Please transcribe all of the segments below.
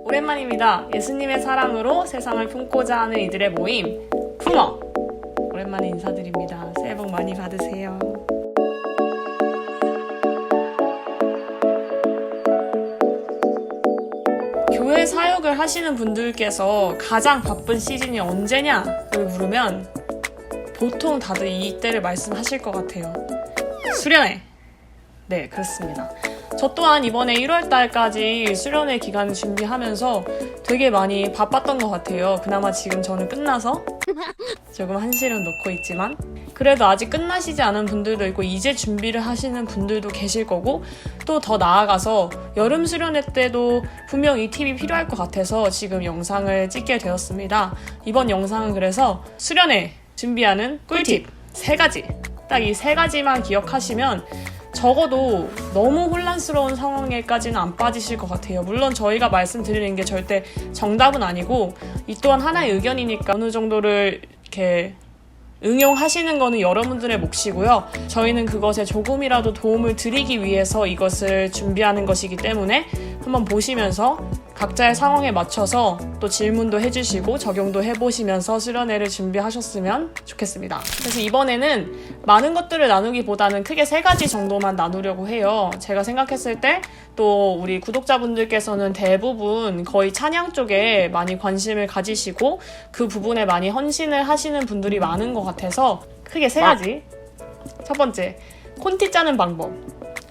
오랜만입니다. 예수님의 사랑으로 세상을 품고자 하는 이들의 모임 품어! 오랜만에 인사드립니다. 새해 복 많이 받으세요. 교회 사역을 하시는 분들께서 가장 바쁜 시즌이 언제냐를 물으면 보통 다들 이때를 말씀하실 것 같아요. 수련회! 네, 그렇습니다. 저 또한 이번에 1월달까지 수련회 기간을 준비하면서 되게 많이 바빴던 것 같아요. 그나마 지금 저는 끝나서 조금 한시름 놓고 있지만 그래도 아직 끝나시지 않은 분들도 있고 이제 준비를 하시는 분들도 계실 거고 또 더 나아가서 여름 수련회 때도 분명 이 팁이 필요할 것 같아서 지금 영상을 찍게 되었습니다. 이번 영상은 그래서 수련회 준비하는 꿀팁 3가지 딱 이 3가지만 기억하시면 적어도 너무 혼란스러운 상황에까지는 안 빠지실 것 같아요. 물론 저희가 말씀드리는 게 절대 정답은 아니고 이 또한 하나의 의견이니까 어느 정도를 이렇게 응용하시는 거는 여러분들의 몫이고요. 저희는 그것에 조금이라도 도움을 드리기 위해서 이것을 준비하는 것이기 때문에 한번 보시면서 각자의 상황에 맞춰서 또 질문도 해주시고 적용도 해보시면서 수련회를 준비하셨으면 좋겠습니다. 그래서 이번에는 많은 것들을 나누기보다는 크게 3가지 정도만 나누려고 해요. 제가 생각했을 때 또 우리 구독자분들께서는 대부분 거의 찬양 쪽에 많이 관심을 가지시고 그 부분에 많이 헌신을 하시는 분들이 많은 것 같아서 크게 3가지. 첫 번째, 콘티 짜는 방법.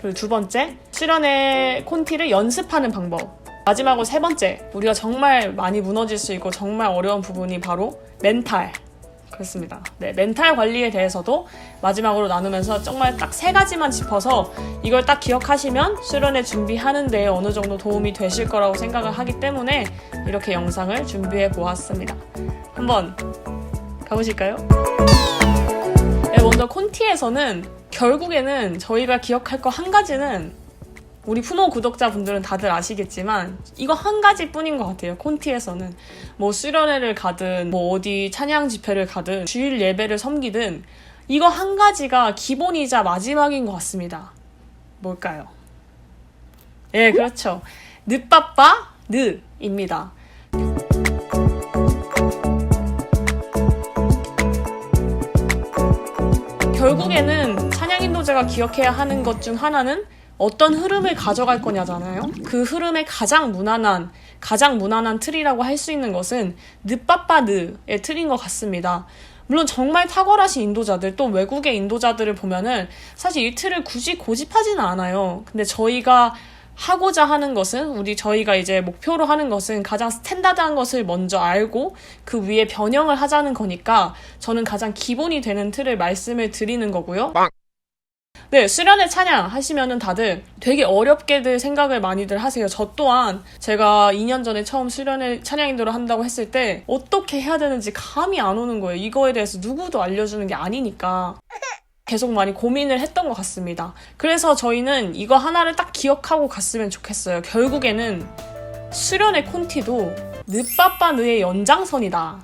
그리고 2번째, 수련회 콘티를 연습하는 방법. 마지막으로 3번째, 우리가 정말 많이 무너질 수 있고 정말 어려운 부분이 바로 멘탈. 그렇습니다. 네, 멘탈 관리에 대해서도 마지막으로 나누면서 정말 딱 3가지만 짚어서 이걸 딱 기억하시면 수련회 준비하는 데 어느 정도 도움이 되실 거라고 생각을 하기 때문에 이렇게 영상을 준비해 보았습니다. 한번 가보실까요? 네, 먼저 콘티에서는 결국에는 저희가 기억할 거 한 가지는 우리 품어 구독자분들은 다들 아시겠지만 이거 한 가지 뿐인 것 같아요. 콘티에서는 뭐 수련회를 가든 뭐 어디 찬양 집회를 가든 주일 예배를 섬기든 이거 한 가지가 기본이자 마지막인 것 같습니다. 뭘까요? 예, 그렇죠. 늦바빠 느입니다. 결국에는 찬양 인도자가 기억해야 하는 것 중 하나는 어떤 흐름을 가져갈 거냐잖아요. 그 흐름의 가장 무난한 틀이라고 할 수 있는 것은 늦바빠느의 틀인 것 같습니다. 물론 정말 탁월하신 인도자들 또 외국의 인도자들을 보면은 사실 이 틀을 굳이 고집하지는 않아요. 근데 저희가 하고자 하는 것은 저희가 이제 목표로 하는 것은 가장 스탠다드한 것을 먼저 알고 그 위에 변형을 하자는 거니까 저는 가장 기본이 되는 틀을 말씀을 드리는 거고요. 네, 수련회 찬양 하시면은 다들 되게 어렵게들 생각을 많이들 하세요. 저 또한 제가 2년 전에 처음 수련회 찬양 인도를 한다고 했을 때 어떻게 해야 되는지 감이 안 오는 거예요. 이거에 대해서 누구도 알려주는 게 아니니까. 계속 많이 고민을 했던 것 같습니다. 그래서 저희는 이거 하나를 딱 기억하고 갔으면 좋겠어요. 결국에는 수련회 콘티도 늦바빠 느의 연장선이다.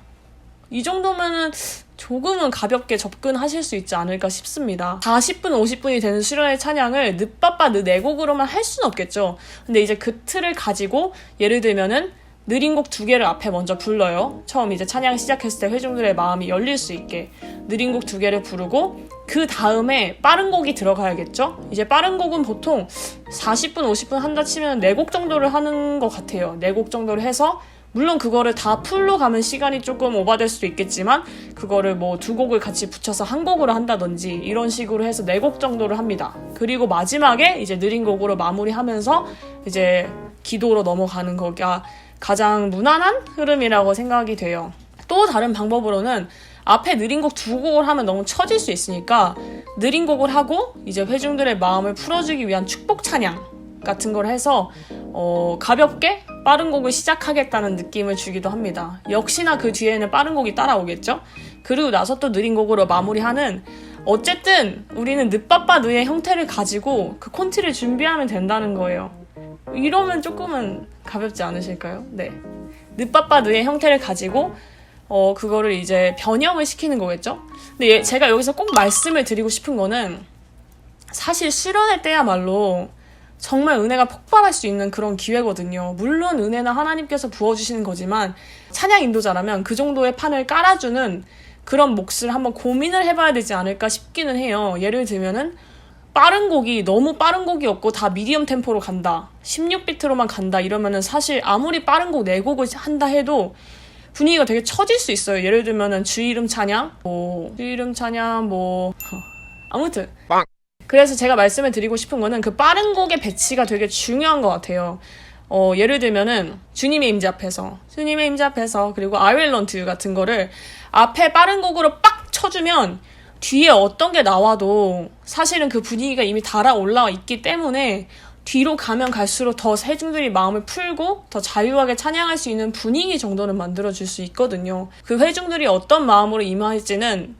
이 정도면은 조금은 가볍게 접근하실 수 있지 않을까 싶습니다. 40분, 50분이 되는 수련회 찬양을 늦바빠 느 4곡으로만 할 수는 없겠죠. 근데 이제 그 틀을 가지고 예를 들면은 느린 곡 2개를 앞에 먼저 불러요. 처음 이제 찬양 시작했을 때 회중들의 마음이 열릴 수 있게 느린 곡 2개를 부르고 그 다음에 빠른 곡이 들어가야겠죠? 이제 빠른 곡은 보통 40분, 50분 한다 치면 4곡 정도를 하는 것 같아요. 4곡 정도를 해서 물론 그거를 다 풀로 가면 시간이 조금 오버될 수도 있겠지만 그거를 뭐 2곡을 같이 붙여서 한 곡으로 한다든지 이런 식으로 해서 4곡 정도를 합니다. 그리고 마지막에 이제 느린 곡으로 마무리하면서 이제 기도로 넘어가는 거가 가장 무난한 흐름이라고 생각이 돼요. 또 다른 방법으로는 앞에 느린 곡 2곡을 하면 너무 처질 수 있으니까 느린 곡을 하고 이제 회중들의 마음을 풀어주기 위한 축복 찬양 같은 걸 해서 가볍게 빠른 곡을 시작하겠다는 느낌을 주기도 합니다. 역시나 그 뒤에는 빠른 곡이 따라오겠죠? 그리고 나서 또 느린 곡으로 마무리하는 어쨌든 우리는 늦바빠 느의 형태를 가지고 그 콘티를 준비하면 된다는 거예요. 이러면 조금은 가볍지 않으실까요? 네. 늦바빠 느의 형태를 가지고 그거를 이제 변형을 시키는 거겠죠? 근데 제가 여기서 꼭 말씀을 드리고 싶은 거는 사실 수련회 때야말로 정말 은혜가 폭발할 수 있는 그런 기회거든요. 물론 은혜는 하나님께서 부어주시는 거지만 찬양 인도자라면 그 정도의 판을 깔아주는 그런 몫을 한번 고민을 해봐야 되지 않을까 싶기는 해요. 예를 들면은 빠른 곡이 너무 빠른 곡이 없고 다 미디엄 템포로 간다, 16비트로만 간다 이러면은 사실 아무리 빠른 곡 4곡을 한다 해도 분위기가 되게 처질 수 있어요. 예를 들면은 주 이름 찬양 아무튼 그래서 제가 말씀을 드리고 싶은 거는 그 빠른 곡의 배치가 되게 중요한 것 같아요. 예를 들면은 주님의 임재 앞에서 그리고 I will run to you 같은 거를 앞에 빠른 곡으로 빡 쳐주면 뒤에 어떤 게 나와도 사실은 그 분위기가 이미 달아올라 있기 때문에 뒤로 가면 갈수록 더 회중들이 마음을 풀고 더 자유하게 찬양할 수 있는 분위기 정도는 만들어줄 수 있거든요. 그 회중들이 어떤 마음으로 임할지는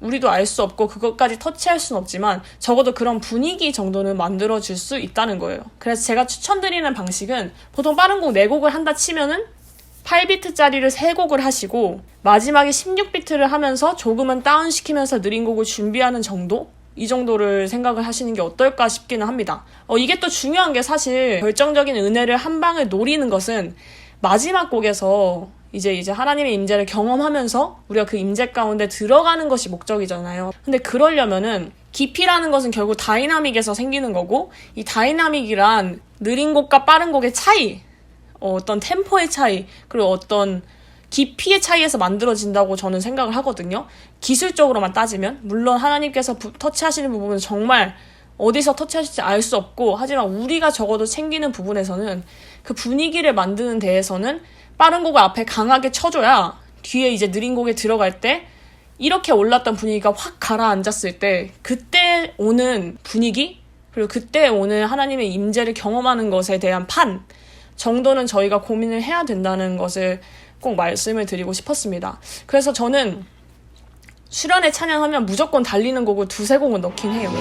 우리도 알 수 없고 그것까지 터치할 수는 없지만 적어도 그런 분위기 정도는 만들어줄 수 있다는 거예요. 그래서 제가 추천드리는 방식은 보통 빠른 곡 4곡을 한다 치면은 8비트짜리를 3곡을 하시고 마지막에 16비트를 하면서 조금은 다운시키면서 느린 곡을 준비하는 정도? 이 정도를 생각을 하시는 게 어떨까 싶기는 합니다. 이게 또 중요한 게 사실 결정적인 은혜를 한 방에 노리는 것은 마지막 곡에서 이제 하나님의 임재를 경험하면서 우리가 그 임재 가운데 들어가는 것이 목적이잖아요. 근데 그러려면은 깊이라는 것은 결국 다이나믹에서 생기는 거고, 이 다이나믹이란 느린 곡과 빠른 곡의 차이, 어떤 템포의 차이, 그리고 어떤 깊이의 차이에서 만들어진다고 저는 생각을 하거든요. 기술적으로만 따지면 물론 하나님께서 터치하시는 부분은 정말 어디서 터치하실지 알 수 없고, 하지만 우리가 적어도 챙기는 부분에서는 그 분위기를 만드는 데에서는 빠른 곡을 앞에 강하게 쳐줘야 뒤에 이제 느린 곡에 들어갈 때 이렇게 올랐던 분위기가 확 가라앉았을 때 그때 오는 분위기, 그리고 그때 오는 하나님의 임재를 경험하는 것에 대한 판 정도는 저희가 고민을 해야 된다는 것을 꼭 말씀을 드리고 싶었습니다. 그래서 저는 수련회 찬양하면 무조건 달리는 곡을 2-3곡은 넣긴 해요.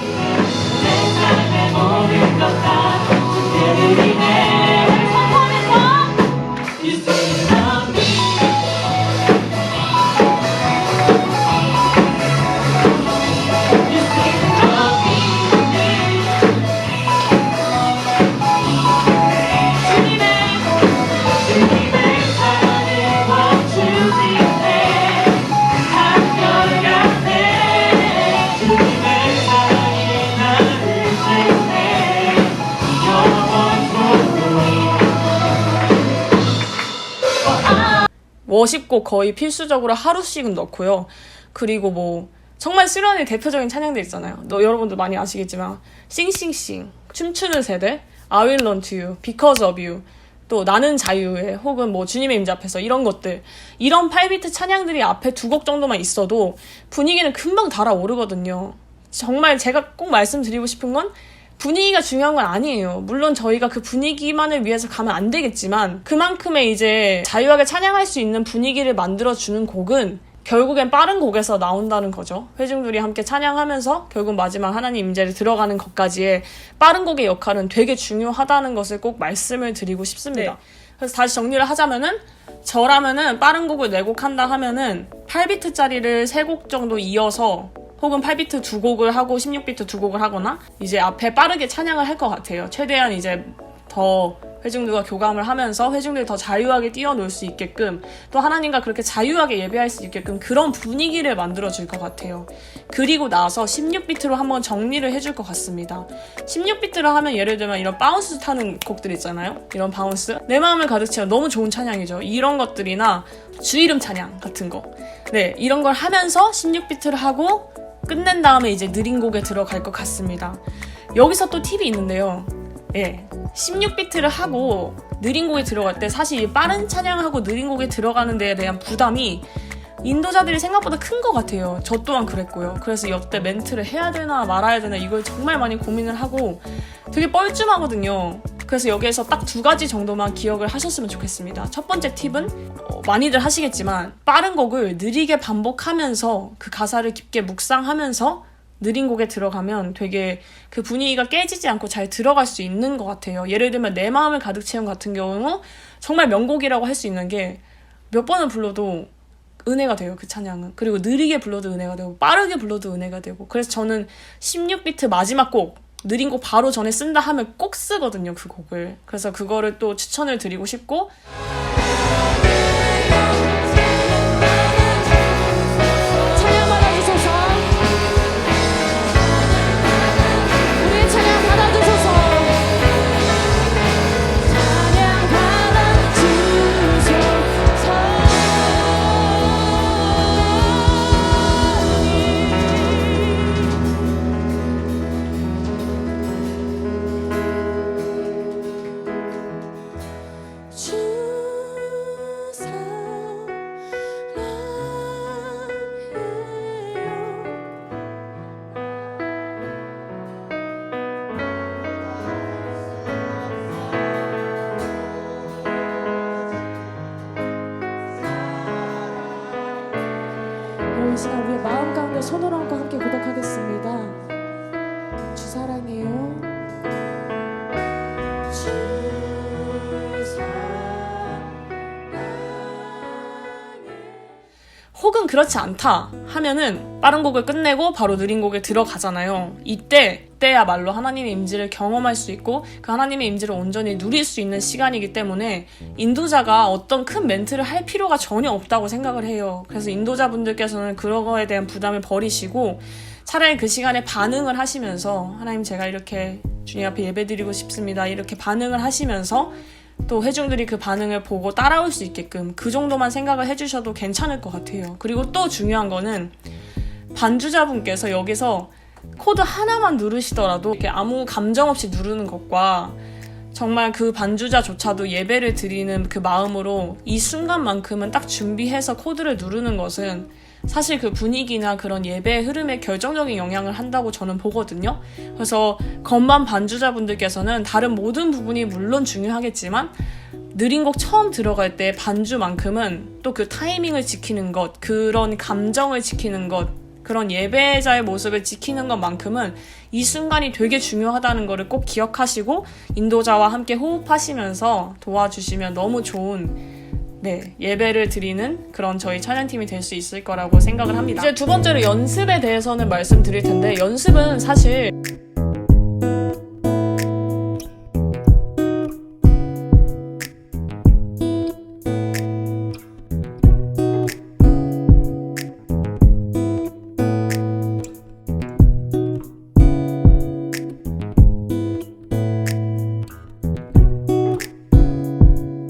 워십곡 거의 필수적으로 하루씩은 넣고요. 그리고 정말 수련회 대표적인 찬양들 있잖아요. 여러분들 많이 아시겠지만 싱싱싱, 춤추는 새들, I will run to you, because of you, 또 나는 자유해, 혹은 주님의 임재 앞에서 이런 것들, 이런 8비트 찬양들이 앞에 2곡 정도만 있어도 분위기는 금방 달아오르거든요. 정말 제가 꼭 말씀드리고 싶은 건 분위기가 중요한 건 아니에요. 물론 저희가 그 분위기만을 위해서 가면 안 되겠지만 그만큼의 이제 자유하게 찬양할 수 있는 분위기를 만들어주는 곡은 결국엔 빠른 곡에서 나온다는 거죠. 회중들이 함께 찬양하면서 결국 마지막 하나님 임재를 들어가는 것까지의 빠른 곡의 역할은 되게 중요하다는 것을 꼭 말씀을 드리고 싶습니다. 네. 그래서 다시 정리를 하자면은 저라면은 빠른 곡을 4곡 한다 하면은 8비트짜리를 3곡 정도 이어서 혹은 8비트 2곡을 하고 16비트 2곡을 하거나 이제 앞에 빠르게 찬양을 할 것 같아요. 최대한 이제 더 회중들과 교감을 하면서 회중들이 더 자유하게 뛰어놀 수 있게끔, 또 하나님과 그렇게 자유하게 예배할 수 있게끔 그런 분위기를 만들어줄 것 같아요. 그리고 나서 16비트로 한번 정리를 해줄 것 같습니다. 16비트로 하면 예를 들면 이런 바운스 타는 곡들 있잖아요. 이런 바운스, 내 마음을 가득 채워, 너무 좋은 찬양이죠. 이런 것들이나 주 이름 찬양 같은 거, 네, 이런 걸 하면서 16비트를 하고 끝낸 다음에 이제 느린 곡에 들어갈 것 같습니다. 여기서 또 팁이 있는데요. 예, 16비트를 하고 느린 곡에 들어갈 때 사실 빠른 찬양하고 느린 곡에 들어가는 데에 대한 부담이 인도자들이 생각보다 큰 것 같아요. 저 또한 그랬고요. 그래서 이때 멘트를 해야 되나 말아야 되나 이걸 정말 많이 고민을 하고 되게 뻘쭘하거든요. 그래서 여기에서 딱 2가지 정도만 기억을 하셨으면 좋겠습니다. 첫 번째 팁은 많이들 하시겠지만 빠른 곡을 느리게 반복하면서 그 가사를 깊게 묵상하면서 느린 곡에 들어가면 되게 그 분위기가 깨지지 않고 잘 들어갈 수 있는 것 같아요. 예를 들면 내 마음을 가득 채운 같은 경우 정말 명곡이라고 할 수 있는 게 몇 번을 불러도 은혜가 돼요. 그 찬양은. 그리고 느리게 불러도 은혜가 되고 빠르게 불러도 은혜가 되고, 그래서 저는 16비트 마지막 곡 느린 곡 바로 전에 쓴다 하면 꼭 쓰거든요, 그 곡을. 그래서 그거를 또 추천을 드리고 싶고, 찬양 받아주소서. 우리의 찬양 받아주소서. 찬양 받아주소서. 이 시간 우리의 마음 가운데 손을 얹고 함께 고백하겠습니다. 주 사랑해요. 주 사랑해. 혹은 그렇지 않다 하면은 빠른 곡을 끝내고 바로 느린 곡에 들어가잖아요. 이때야말로 하나님의 임재를 경험할 수 있고 그 하나님의 임재를 온전히 누릴 수 있는 시간이기 때문에 인도자가 어떤 큰 멘트를 할 필요가 전혀 없다고 생각을 해요. 그래서 인도자분들께서는 그런 거에 대한 부담을 버리시고 차라리 그 시간에 반응을 하시면서 하나님 제가 이렇게 주님 앞에 예배드리고 싶습니다. 이렇게 반응을 하시면서 또 회중들이 그 반응을 보고 따라올 수 있게끔 그 정도만 생각을 해주셔도 괜찮을 것 같아요. 그리고 또 중요한 거는 반주자분께서 여기서 코드 하나만 누르시더라도 이렇게 아무 감정 없이 누르는 것과 정말 그 반주자조차도 예배를 드리는 그 마음으로 이 순간만큼은 딱 준비해서 코드를 누르는 것은 사실 그 분위기나 그런 예배의 흐름에 결정적인 영향을 한다고 저는 보거든요. 그래서 건반 반주자분들께서는 다른 모든 부분이 물론 중요하겠지만 느린 곡 처음 들어갈 때 반주만큼은 또 그 타이밍을 지키는 것, 그런 감정을 지키는 것, 그런 예배자의 모습을 지키는 것만큼은 이 순간이 되게 중요하다는 거를 꼭 기억하시고 인도자와 함께 호흡하시면서 도와주시면 너무 좋은 예배를 드리는 그런 저희 찬양팀이 될 수 있을 거라고 생각을 합니다. 이제 두 번째로 연습에 대해서는 말씀드릴 텐데 연습은 사실